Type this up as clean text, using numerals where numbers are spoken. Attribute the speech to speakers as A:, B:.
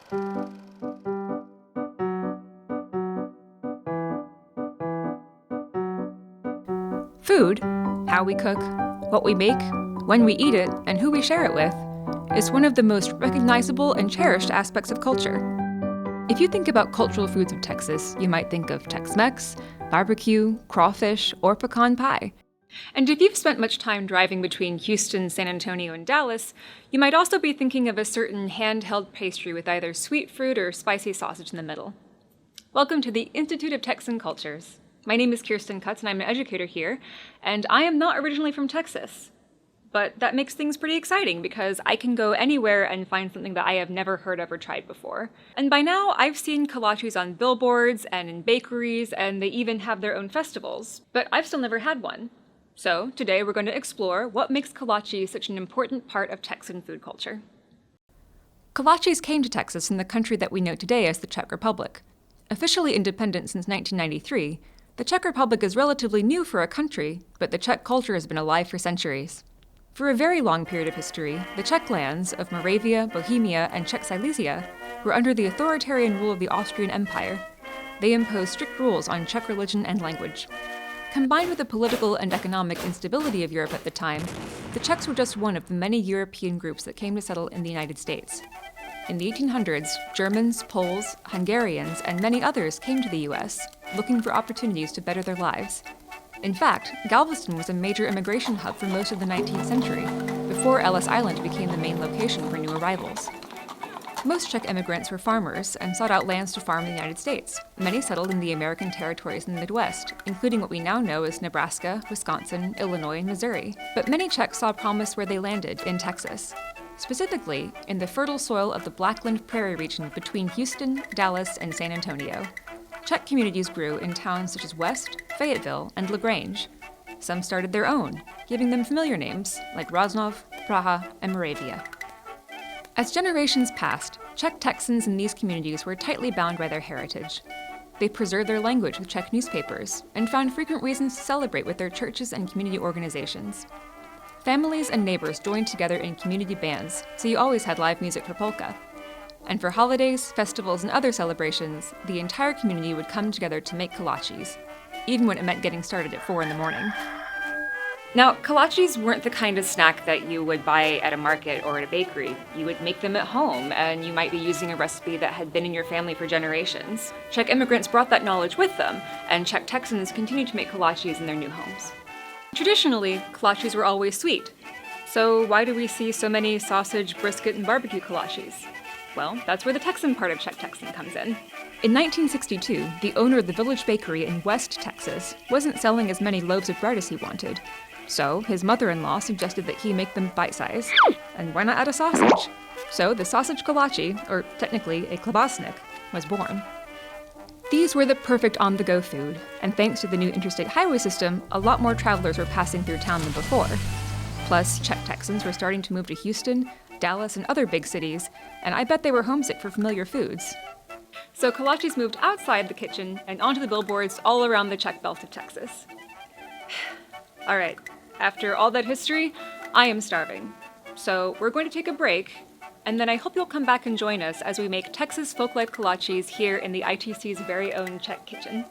A: Food, how we cook, what we make, when we eat it, and who we share it with, is one of the most recognizable and cherished aspects of culture. If you think about cultural foods of Texas, you might think of Tex-Mex, barbecue, crawfish, or pecan pie. And if you've spent much time driving between Houston, San Antonio, and Dallas, you might also be thinking of a certain handheld pastry with either sweet fruit or spicy sausage in the middle. Welcome to the Institute of Texan Cultures. My name is Kirsten Cutts, and I'm an educator here, and I am not originally from Texas. But that makes things pretty exciting because I can go anywhere and find something that I have never heard of or tried before. And by now, I've seen kolaches on billboards and in bakeries, and they even have their own festivals. But I've still never had one. So today we're going to explore what makes kolaches such an important part of Texan food culture. Kolaches came to Texas in the country that we know today as the Czech Republic. Officially independent since 1993, the Czech Republic is relatively new for a country, but the Czech culture has been alive for centuries. For a very long period of history, the Czech lands of Moravia, Bohemia, and Czech Silesia were under the authoritarian rule of the Austrian Empire. They imposed strict rules on Czech religion and language. Combined with the political and economic instability of Europe at the time, the Czechs were just one of the many European groups that came to settle in the United States. In the 1800s, Germans, Poles, Hungarians, and many others came to the U.S., looking for opportunities to better their lives. In fact, Galveston was a major immigration hub for most of the 19th century, before Ellis Island became the main location for new arrivals. Most Czech immigrants were farmers and sought out lands to farm in the United States. Many settled in the American territories in the Midwest, including what we now know as Nebraska, Wisconsin, Illinois, and Missouri. But many Czechs saw promise where they landed, in Texas. Specifically, in the fertile soil of the Blackland Prairie region between Houston, Dallas, and San Antonio. Czech communities grew in towns such as West, Fayetteville, and LaGrange. Some started their own, giving them familiar names like Rožnov, Praha, and Moravia. As generations passed, Czech Texans in these communities were tightly bound by their heritage. They preserved their language with Czech newspapers and found frequent reasons to celebrate with their churches and community organizations. Families and neighbors joined together in community bands, so you always had live music for polka. And for holidays, festivals, and other celebrations, the entire community would come together to make kolaches, even when it meant getting started at 4 in the morning. Now, kolaches weren't the kind of snack that you would buy at a market or at a bakery. You would make them at home, and you might be using a recipe that had been in your family for generations. Czech immigrants brought that knowledge with them, and Czech Texans continued to make kolaches in their new homes. Traditionally, kolaches were always sweet. So why do we see so many sausage, brisket, and barbecue kolaches? Well, that's where the Texan part of Czech Texan comes in. In 1962, the owner of the Village Bakery in West Texas wasn't selling as many loaves of bread as he wanted. So his mother-in-law suggested that he make them bite-sized, and why not add a sausage? So the sausage kolache, or technically a klobásnik, was born. These were the perfect on-the-go food, and thanks to the new interstate highway system, a lot more travelers were passing through town than before. Plus, Czech Texans were starting to move to Houston, Dallas, and other big cities, and I bet they were homesick for familiar foods. So kolaches moved outside the kitchen and onto the billboards all around the Czech belt of Texas. All right, after all that history, I am starving. So we're going to take a break, and then I hope you'll come back and join us as we make Texas folk-life kolaches here in the ITC's very own Czech kitchen.